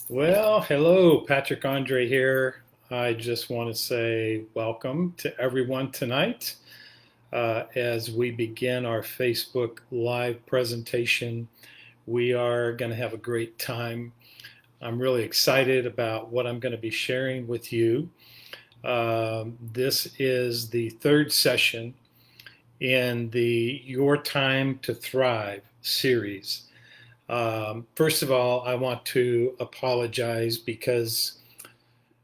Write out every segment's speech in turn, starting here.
Well, hello, Patrick Andre here. I just want to say welcome to everyone tonight as we begin our Facebook Live presentation. We are going to have a great time. I'm really excited about what I'm going to be sharing with you. This is the third session in the Your Time to Thrive series. First of all, I want to apologize because,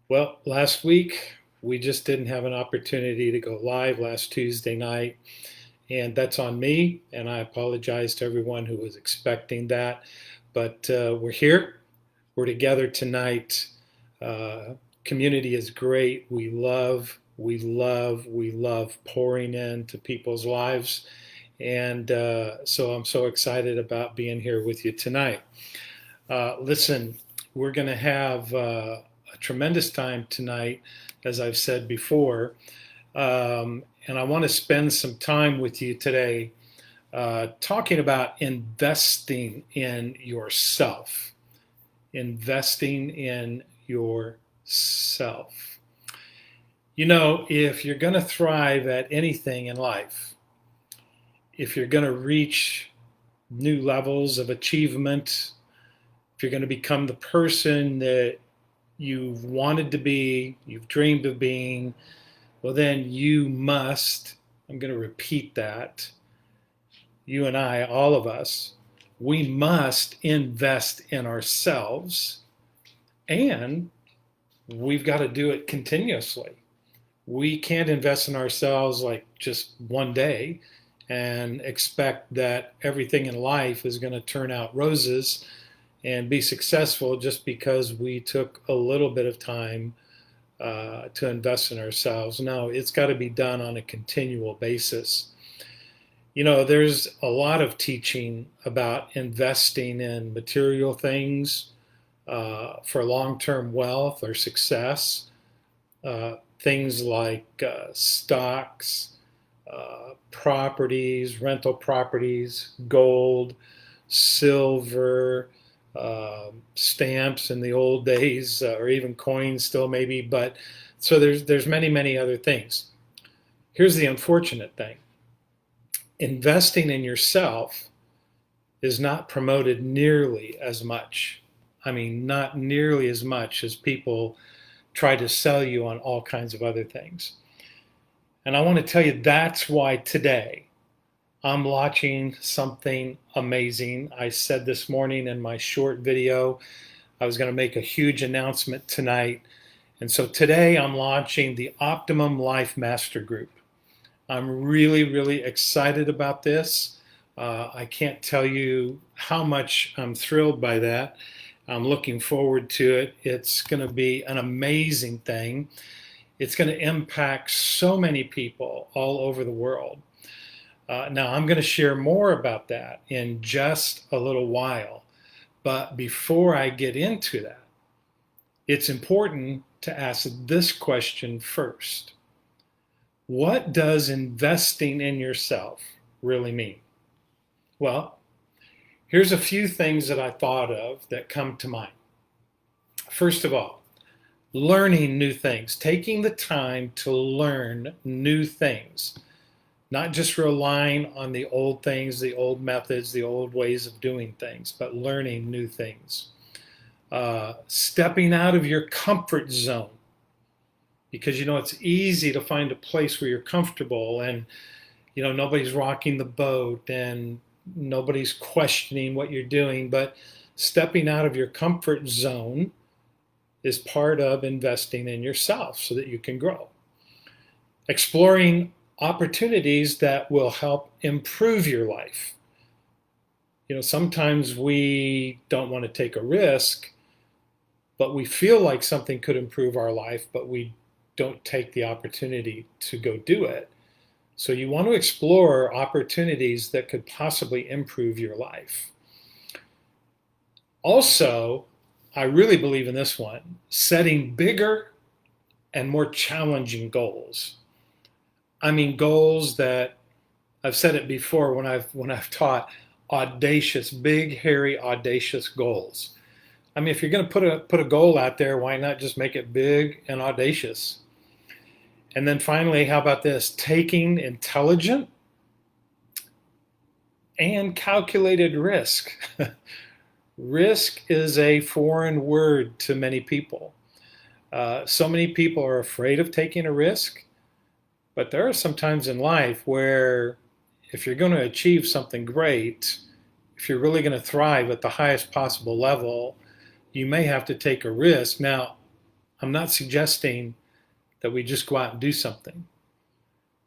well, last week we just didn't have an opportunity to go live last Tuesday night, and that's on me. And I apologize to everyone who was expecting that. But we're here, we're together tonight. Uh, Community is great. We love pouring into people's lives. And so I'm so excited about being here with you tonight. Listen, we're going to have a tremendous time tonight, as I've said before. And I want to spend some time with you today talking about investing in yourself. Investing in yourself. You know, if you're going to thrive at anything in life, if you're going to reach new levels of achievement, if you're going to become the person that you've wanted to be, you've dreamed of being, well, then you must, I'm going to repeat that, you and I, all of us, we must invest in ourselves, and we've got to do it continuously. We can't invest in ourselves like just one day and expect that everything in life is going to turn out roses and be successful just because we took a little bit of time to invest in ourselves. No, it's got to be done on a continual basis. You know, there's a lot of teaching about investing in material things for long term wealth or success. Things like stocks, properties, rental properties, gold, silver, stamps in the old days, or even coins still maybe. But so there's many other things. Here's the unfortunate thing: investing in yourself is not promoted nearly as much. I mean, not nearly as much as people try to sell you on all kinds of other things. And I want to tell you that's why today I'm launching something amazing. I said this morning in my short video I was going to make a huge announcement tonight. And so today I'm launching the Optimum Life Master Group. I'm really excited about this. I can't tell you how much I'm thrilled by that. I'm looking forward to it. It's going to be an amazing thing. It's going to impact so many people all over the world. Now, I'm going to share more about that in just a little while. But before I get into that, it's important to ask this question first. What does investing in yourself really mean? Well, here's a few things that I thought of that come to mind. First of all, learning new things, taking the time to learn new things, not just relying on the old things, the old methods, the old ways of doing things, but learning new things. Stepping out of your comfort zone, because you know it's easy to find a place where you're comfortable and you know nobody's rocking the boat and nobody's questioning what you're doing. But stepping out of your comfort zone is part of investing in yourself so that you can grow. Exploring opportunities that will help improve your life. You know, sometimes we don't want to take a risk, but we feel like something could improve our life, but we don't take the opportunity to go do it. So you want to explore opportunities that could possibly improve your life. Also, I really believe in this one, setting bigger and more challenging goals. I mean, goals that I've said it before when I've taught, audacious, big, hairy, audacious goals. I mean, if you're going to put a goal out there, why not just make it big and audacious? And then finally, how about this? Taking intelligent and calculated risk. Risk is a foreign word to many people. So many people are afraid of taking a risk, but there are some times in life where if you're going to achieve something great, if you're really going to thrive at the highest possible level, you may have to take a risk. Now, I'm not suggesting that we just go out and do something,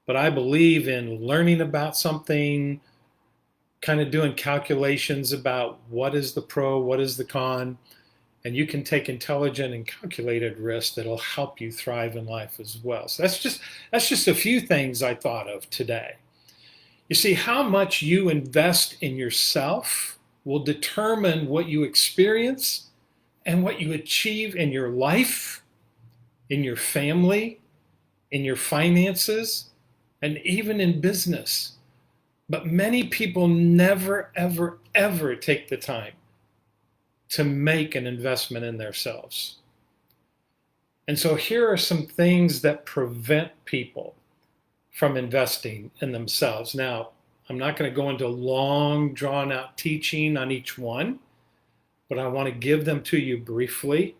but I believe in learning about something, kind of doing calculations about what is the pro, what is the con, and you can take intelligent and calculated risks that'll help you thrive in life as well. So that's just a few things I thought of today. You see, how much you invest in yourself will determine what you experience and what you achieve in your life, in your family, in your finances, and even in business. But many people never, ever, ever take the time to make an investment in themselves. And so here are some things that prevent people from investing in themselves. Now, I'm not going to go into long, drawn out teaching on each one, but I want to give them to you briefly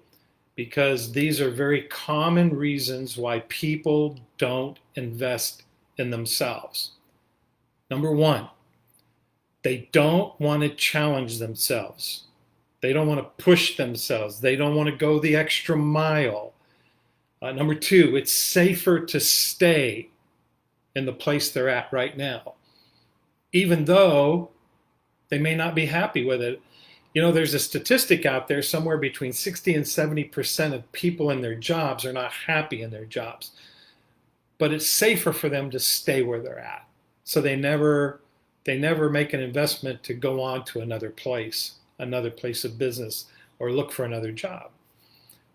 because these are very common reasons why people don't invest in themselves. Number one, they don't want to challenge themselves. They don't want to push themselves. They don't want to go the extra mile. Number two, it's safer to stay in the place they're at right now, even though they may not be happy with it. You know, there's a statistic out there somewhere between 60 and 70% of people in their jobs are not happy in their jobs. But it's safer for them to stay where they're at. So they never make an investment to go on to another place of business, or look for another job.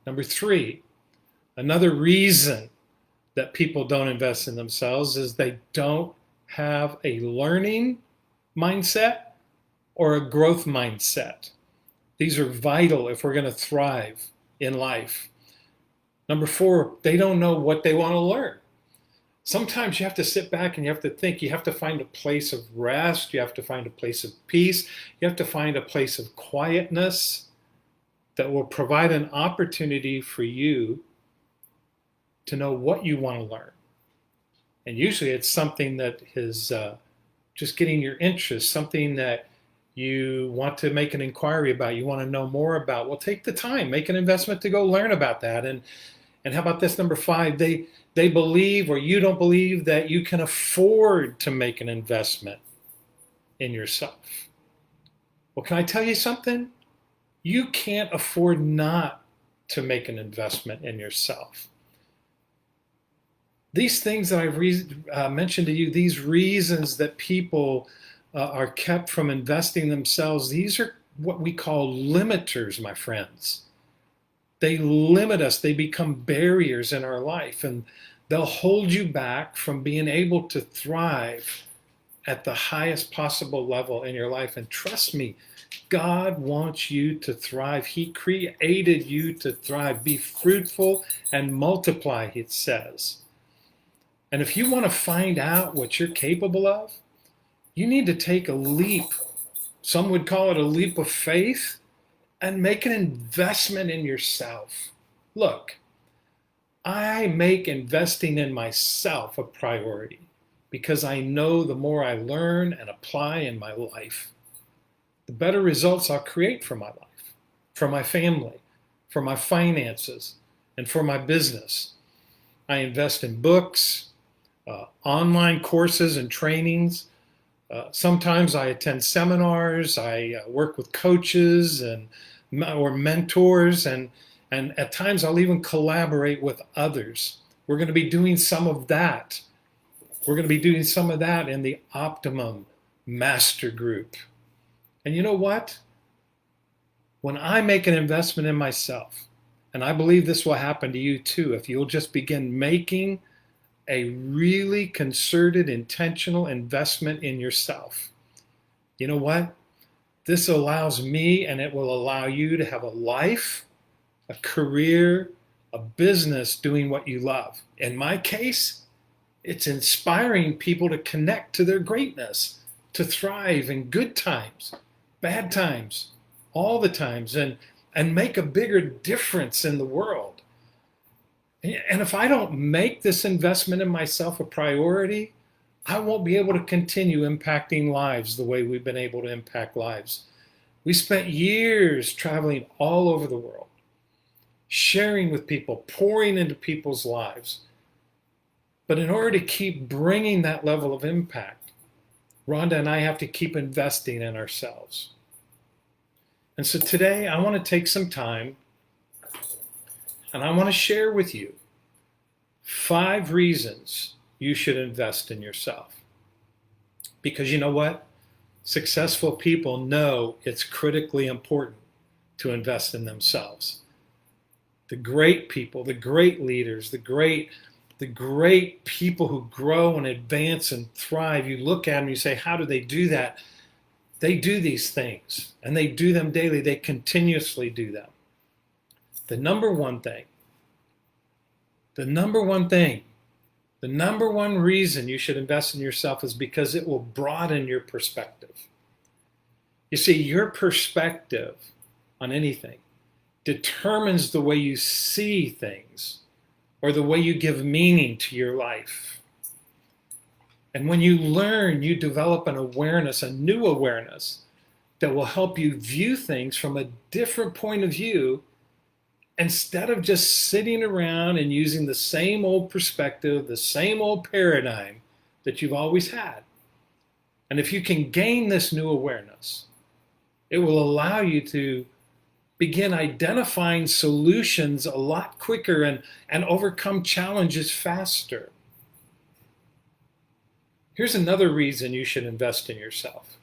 Number three, another reason that people don't invest in themselves is they don't have a learning mindset or a growth mindset. These are vital if we're going to thrive in life. Number four, they don't know what they want to learn. Sometimes you have to sit back and you have to think. You have to find a place of rest. You have to find a place of peace. You have to find a place of quietness that will provide an opportunity for you to know what you want to learn. And usually it's something that is just getting your interest, something that you want to make an inquiry about, you want to know more about. Well, take the time, make an investment to go learn about that. And how about this, number five? They believe, or you don't believe, that you can afford to make an investment in yourself. Well, can I tell you something? You can't afford not to make an investment in yourself. These things that I've mentioned to you, these reasons that people are kept from investing themselves, these are what we call limiters, my friends. They limit us. They become barriers in our life, and they'll hold you back from being able to thrive at the highest possible level in your life. And trust me, God wants you to thrive. He created you to thrive. Be fruitful and multiply, it says. And if you want to find out what you're capable of, you need to take a leap. Some would call it a leap of faith, and make an investment in yourself. Look, I make investing in myself a priority because I know the more I learn and apply in my life, the better results I'll create for my life, for my family, for my finances, and for my business. I invest in books, online courses and trainings. Sometimes I attend seminars. I work with coaches or mentors, and at times I'll even collaborate with others. We're going to be doing some of that. We're going to be doing some of that in the Optimum Master Group. And you know what? When I make an investment in myself, and I believe this will happen to you too, if you'll just begin making a really concerted, intentional investment in yourself, you know what? This allows me, and it will allow you to have a life, a career, a business doing what you love. In my case, it's inspiring people to connect to their greatness, to thrive in good times, bad times, all the times, and make a bigger difference in the world. And if I don't make this investment in myself a priority, I won't be able to continue impacting lives the way we've been able to impact lives. We spent years traveling all over the world, sharing with people, pouring into people's lives. But in order to keep bringing that level of impact, Rhonda and I have to keep investing in ourselves. And so today I want to take some time and I want to share with you 5 reasons you should invest in yourself. Because you know what? Successful people know it's critically important to invest in themselves. The great people, the great leaders, the great people who grow and advance and thrive, you look at them and you say, how do they do that? They do these things, and they do them daily. They continuously do them. The number one reason you should invest in yourself is because it will broaden your perspective. You see, your perspective on anything determines the way you see things or the way you give meaning to your life. And when you learn, you develop an awareness, a new awareness that will help you view things from a different point of view instead of just sitting around and using the same old perspective, the same old paradigm that you've always had. And if you can gain this new awareness, it will allow you to begin identifying solutions a lot quicker and overcome challenges faster. Here's another reason you should invest in yourself.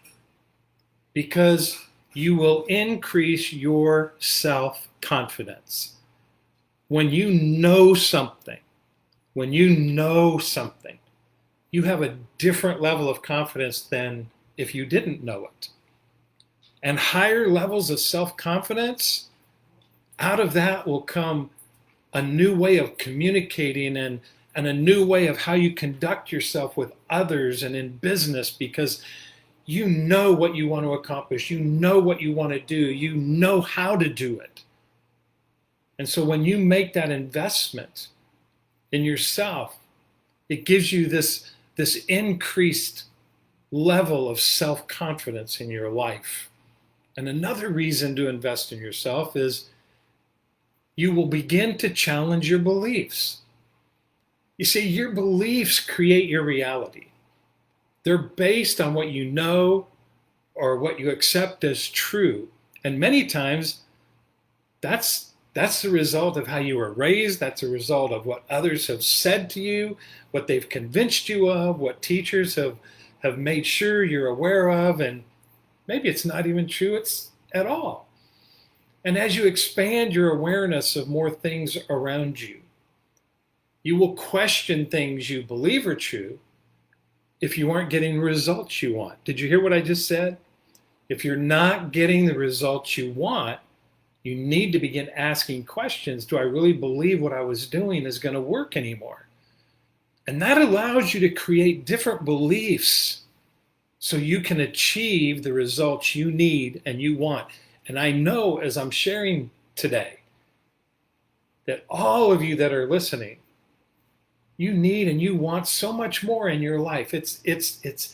Because you will increase your self-confidence. When you know something, you have a different level of confidence than if you didn't know it. And higher levels of self-confidence, out of that will come a new way of communicating and a new way of how you conduct yourself with others and in business, because you know what you want to accomplish, you know what you want to do, you know how to do it. And so when you make that investment in yourself, it gives you this increased level of self-confidence in your life. And another reason to invest in yourself is you will begin to challenge your beliefs. You see, your beliefs create your reality. They're based on what you know or what you accept as true. And many times, that's the result of how you were raised. That's a result of what others have said to you, what they've convinced you of, what teachers have made sure you're aware of, and maybe it's not even true at all. And as you expand your awareness of more things around you, you will question things you believe are true if you aren't getting the results you want. Did you hear what I just said? If you're not getting the results you want, you need to begin asking questions. Do I really believe what I was doing is going to work anymore? And that allows you to create different beliefs so you can achieve the results you need and you want. And I know as I'm sharing today that all of you that are listening, you need and you want so much more in your life. It's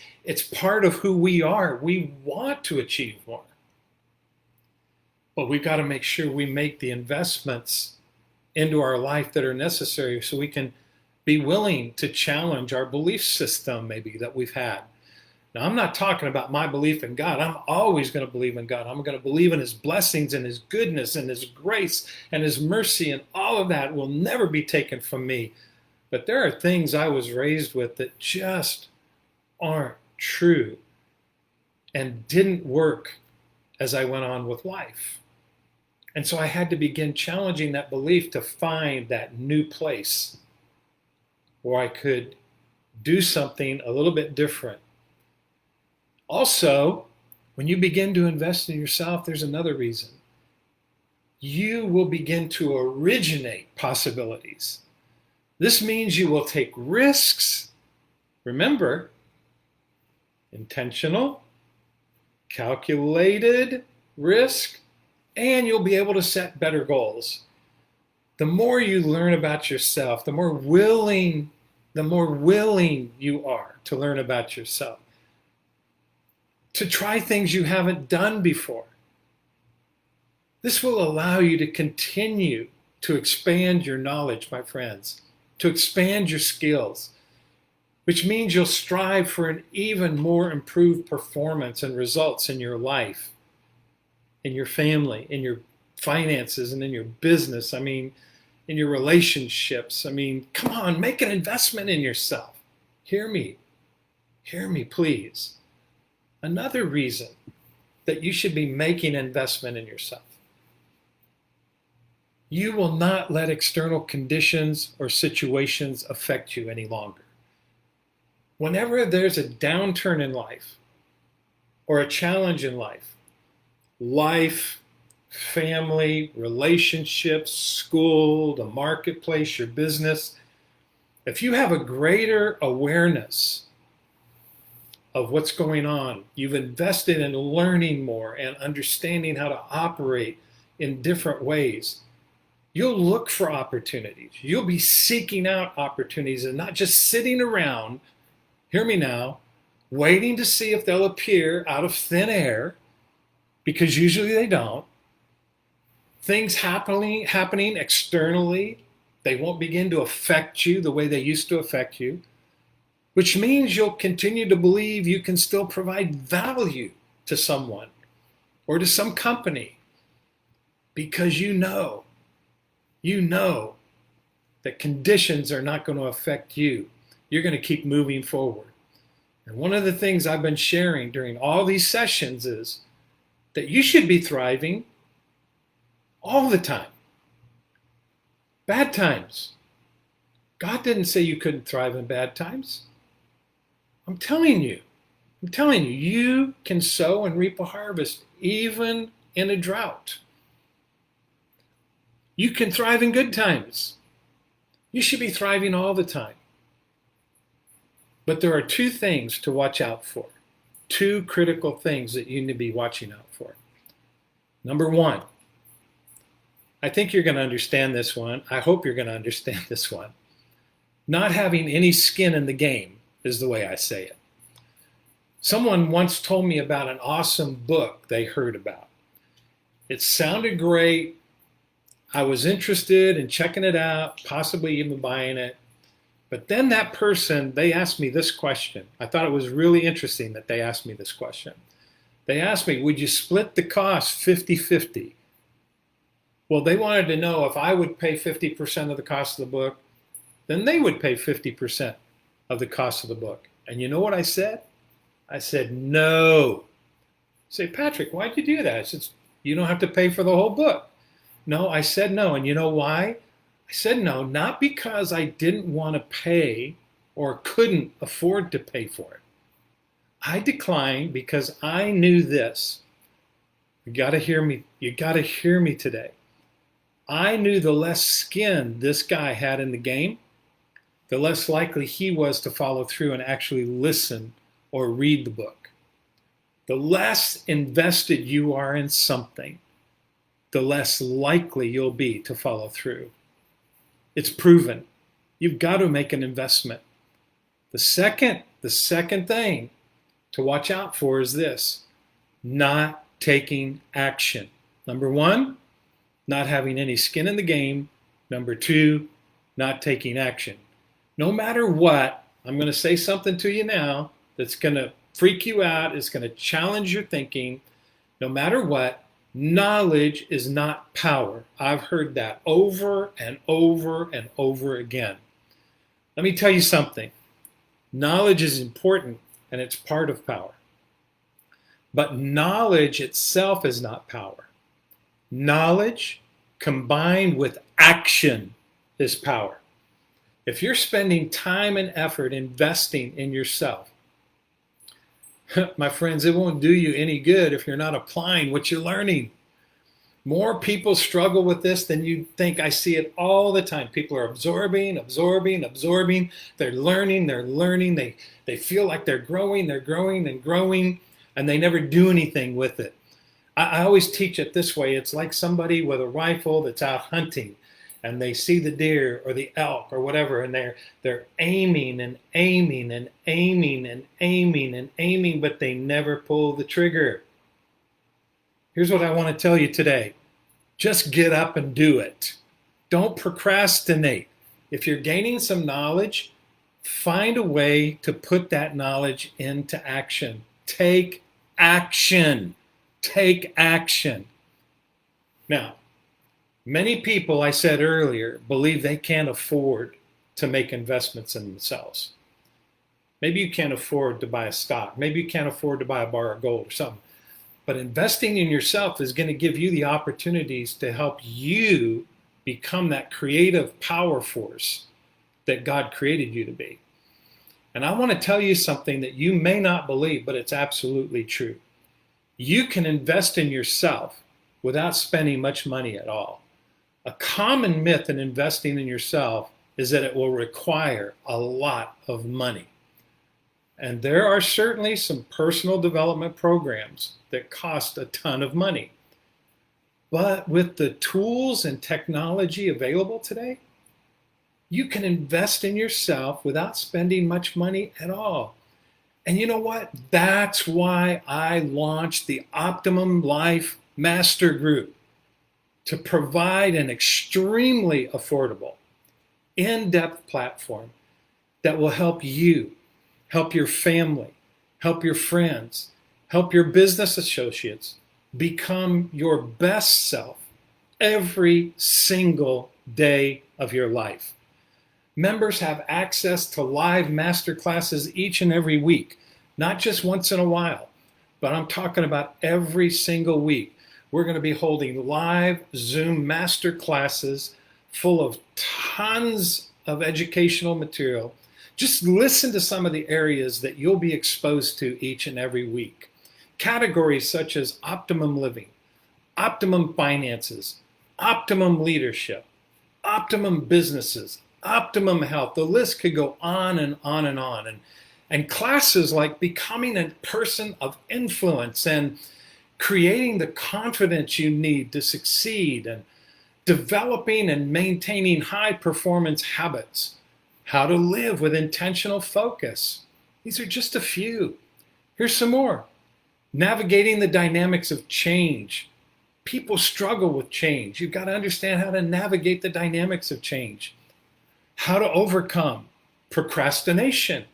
part of who we are. We want to achieve more. But we've got to make sure we make the investments into our life that are necessary so we can be willing to challenge our belief system maybe that we've had. Now, I'm not talking about my belief in God. I'm always going to believe in God. I'm going to believe in his blessings and his goodness and his grace and his mercy, and all of that will never be taken from me. But there are things I was raised with that just aren't true and didn't work as I went on with life. And so I had to begin challenging that belief to find that new place where I could do something a little bit different. Also, When you begin to invest in yourself, there's another reason. You will begin to originate possibilities. This means you will take risks. Remember, intentional, calculated risk, and you'll be able to set better goals. The more you learn about yourself, the more willing you are to learn about yourself, to try things you haven't done before. This will allow you to continue to expand your knowledge, my friends, to expand your skills, which means you'll strive for an even more improved performance and results in your life, in your family, in your finances, and in your business. I mean, in your relationships. I mean, come on, make an investment in yourself. Hear me, please. Another reason that you should be making an investment in yourself. You will not let external conditions or situations affect you any longer. Whenever there's a downturn in life or a challenge in life, family, relationships, school, the marketplace, your business, if you have a greater awareness of what's going on, you've invested in learning more and understanding how to operate in different ways, you'll look for opportunities. You'll be seeking out opportunities and not just sitting around, hear me now, waiting to see if they'll appear out of thin air, because usually they don't. Things happening externally, they won't begin to affect you the way they used to affect you, which means you'll continue to believe you can still provide value to someone or to some company, because you know that conditions are not going to affect you. You're going to keep moving forward. And one of the things I've been sharing during all these sessions is that you should be thriving all the time. Bad times. God didn't say you couldn't thrive in bad times. I'm telling you, you can sow and reap a harvest even in a drought. You can thrive in good times. You should be thriving all the time. But there are two things to watch out for. Two critical things that you need to be watching out for. Number one, I think you're going to understand this one. I hope you're going to understand this one. Not having any skin in the game is the way I say it. Someone once told me about an awesome book they heard about. It sounded great. I was interested in checking it out, possibly even buying it. But then that person, they asked me this question. I thought it was really interesting that they asked me this question. They asked me, would you split the cost 50-50? Well, they wanted to know if I would pay 50% of the cost of the book, then they would pay 50% of the cost of the book. And you know what I said? I said, no. Say, Patrick, why'd you do that? I said, you don't have to pay for the whole book. No, I said no. And you know why? I said no, not because I didn't want to pay or couldn't afford to pay for it. I declined because I knew this. You got to hear me. You got to hear me today. I knew the less skin this guy had in the game, the less likely he was to follow through and actually listen or read the book. The less invested you are in something, the less likely you'll be to follow through. It's proven. You've got to make an investment. The second thing to watch out for is this: not taking action. Number one, not having any skin in the game. Number two, not taking action. No matter what, I'm going to say something to you now that's going to freak you out. It's going to challenge your thinking. No matter what, knowledge is not power. I've heard that over and over and over again. Let me tell you something. Knowledge is important and it's part of power. But knowledge itself is not power. Knowledge combined with action is power. If you're spending time and effort investing in yourself, My friends, it won't do you any good if you're not applying what you're learning. More people struggle with this than you think. I see it all the time. People are absorbing, absorbing, absorbing. They're learning, they're learning. They feel like they're growing and growing, and they never do anything with it. I always teach it this way. It's like somebody with a rifle that's out hunting, and they see the deer or the elk or whatever, and they're aiming and aiming and aiming and aiming and aiming, but they never pull the trigger. Here's what I want to tell you today. Just get up and do it. Don't procrastinate. If you're gaining some knowledge, find a way to put that knowledge into action. Take action. Take action. Now, many people, I said earlier, believe they can't afford to make investments in themselves. Maybe you can't afford to buy a stock. Maybe you can't afford to buy a bar of gold or something. But investing in yourself is going to give you the opportunities to help you become that creative power force that God created you to be. And I want to tell you something that you may not believe, but it's absolutely true. You can invest in yourself without spending much money at all. A common myth in investing in yourself is that it will require a lot of money. And there are certainly some personal development programs that cost a ton of money. But with the tools and technology available today, you can invest in yourself without spending much money at all. And you know what? That's why I launched the Optimum Life Master Group, to provide an extremely affordable, in-depth platform that will help you, help your family, help your friends, help your business associates become your best self every single day of your life. Members have access to live masterclasses each and every week, not just once in a while, but I'm talking about every single week. We're going to be holding live Zoom masterclasses full of tons of educational material. Just listen to some of the areas that you'll be exposed to each and every week. Categories such as optimum living, optimum finances, optimum leadership, optimum businesses, optimum health. The list could go on and on and on. And classes like becoming a person of influence and creating the confidence you need to succeed, and developing and maintaining high performance habits, how to live with intentional focus. These are just a few. Here's some more. Navigating the dynamics of change. People struggle with change. You've got to understand how to navigate the dynamics of change. How to overcome procrastination.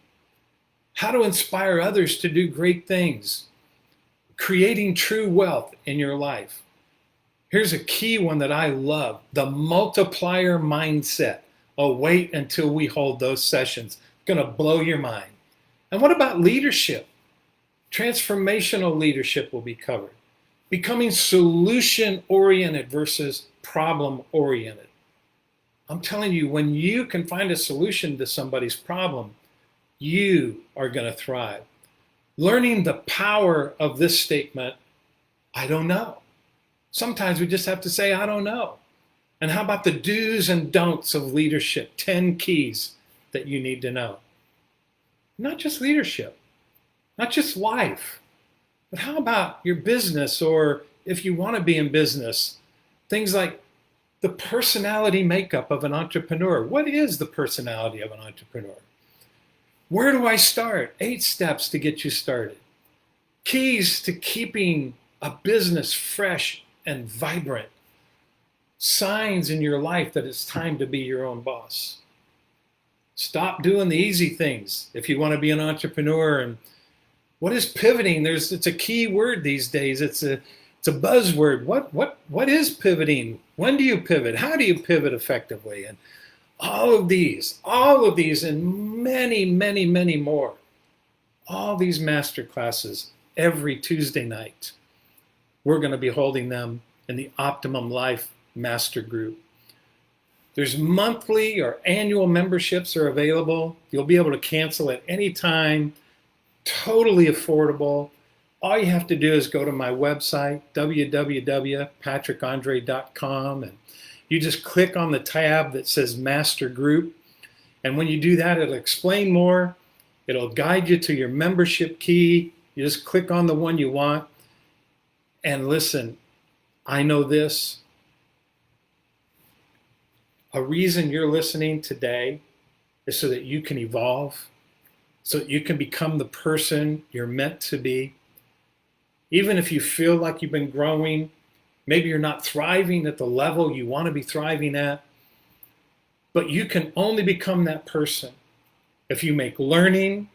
How to inspire others to do great things. Creating true wealth in your life. Here's a key one that I love, the multiplier mindset. Oh, wait until we hold those sessions. It's going to blow your mind. And what about leadership? Transformational leadership will be covered. Becoming solution-oriented versus problem-oriented. I'm telling you, when you can find a solution to somebody's problem, you are going to thrive. Learning the power of this statement, I don't know. Sometimes we just have to say, I don't know. And how about the do's and don'ts of leadership? 10 keys that you need to know. Not just leadership, not just life, but how about your business, or if you want to be in business, things like the personality makeup of an entrepreneur. What is the personality of an entrepreneur? Where do I start? 8 steps to get you started. Keys to keeping a business fresh and vibrant. Signs in your life that it's time to be your own boss. Stop doing the easy things if you want to be an entrepreneur. And what is pivoting? It's a key word these days. It's a buzzword. What is pivoting? When do you pivot? How do you pivot effectively? And all of these, and many, many, many more. All these master classes every Tuesday night. We're going to be holding them in the Optimum Life Master Group. There's monthly or annual memberships are available. You'll be able to cancel at any time. totally affordable. All you have to do is go to my website, www.patrickandre.com, and you just click on the tab that says Master Group. And when you do that, it'll explain more. It'll guide you to your membership key. You just click on the one you want. And listen, I know this. A reason you're listening today is so that you can evolve, so that you can become the person you're meant to be. Even if you feel like you've been growing, maybe you're not thriving at the level you want to be thriving at, but you can only become that person if you make learning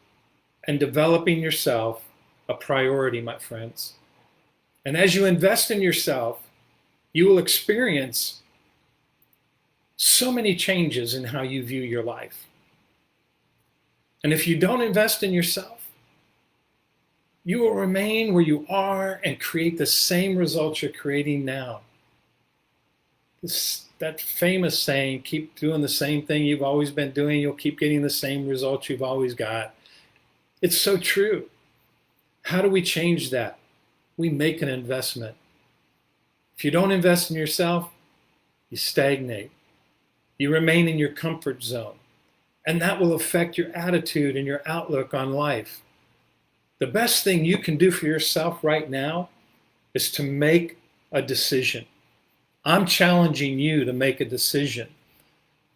and developing yourself a priority, my friends. And as you invest in yourself, you will experience so many changes in how you view your life. And if you don't invest in yourself, you will remain where you are and create the same results you're creating now. That famous saying, keep doing the same thing you've always been doing, you'll keep getting the same results you've always got. It's so true. How do we change that? We make an investment. If you don't invest in yourself, you stagnate. You remain in your comfort zone. And that will affect your attitude and your outlook on life. The best thing you can do for yourself right now is to make a decision. I'm challenging you to make a decision,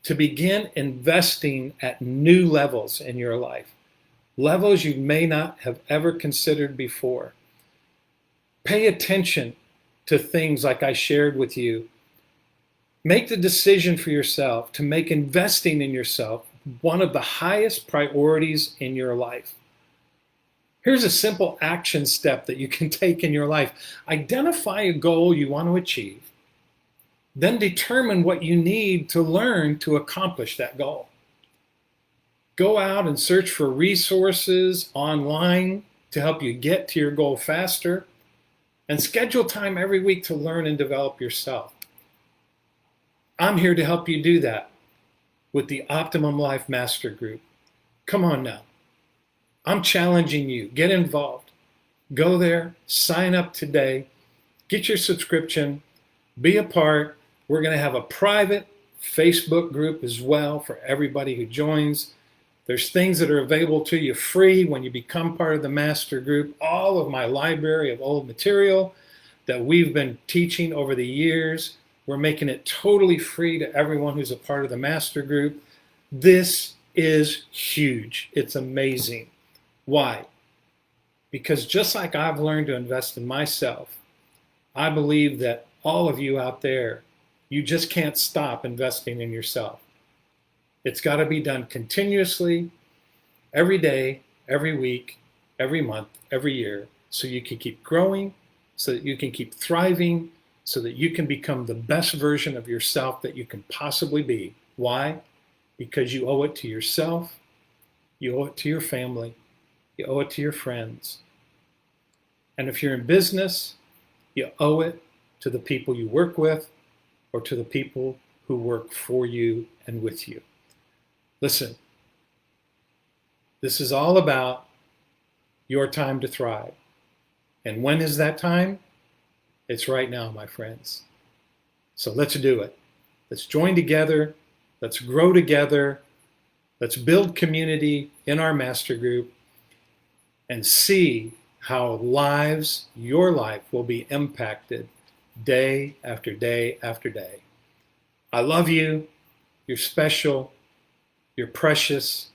to begin investing at new levels in your life, levels you may not have ever considered before. Pay attention to things like I shared with you. Make the decision for yourself to make investing in yourself one of the highest priorities in your life. Here's a simple action step that you can take in your life. Identify a goal you want to achieve. Then determine what you need to learn to accomplish that goal. Go out and search for resources online to help you get to your goal faster. And schedule time every week to learn and develop yourself. I'm here to help you do that with the Optimum Life Master Group. Come on now. I'm challenging you. Get involved. Go there. Sign up today. Get your subscription. Be a part. We're going to have a private Facebook group as well for everybody who joins. There's things that are available to you free when you become part of the Master Group. All of my library of old material that we've been teaching over the years, we're making it totally free to everyone who's a part of the Master Group. This is huge. It's amazing. Why? Because just like I've learned to invest in myself, I believe that all of you out there, you just can't stop investing in yourself. It's got to be done continuously, every day, every week, every month, every year, so you can keep growing, so that you can keep thriving, so that you can become the best version of yourself that you can possibly be. Why? Because you owe it to yourself, you owe it to your family, you owe it to your friends. And if you're in business, you owe it to the people you work with or to the people who work for you and with you. Listen, this is all about your time to thrive. And when is that time? It's right now, my friends. So let's do it. Let's join together. Let's grow together. Let's build community in our master group and see how lives, your life, will be impacted day after day after day. I love you. You're special. You're precious.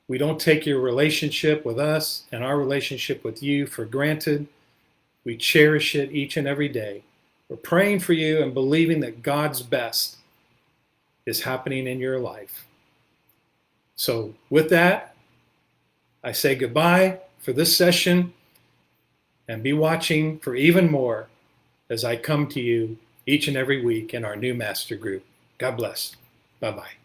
We don't take your relationship with us and our relationship with you for granted. We cherish it each and every day. We're praying for you and believing that God's best is happening in your life. So with that, I say goodbye for this session and be watching for even more as I come to you each and every week in our new master group. God bless. Bye-bye.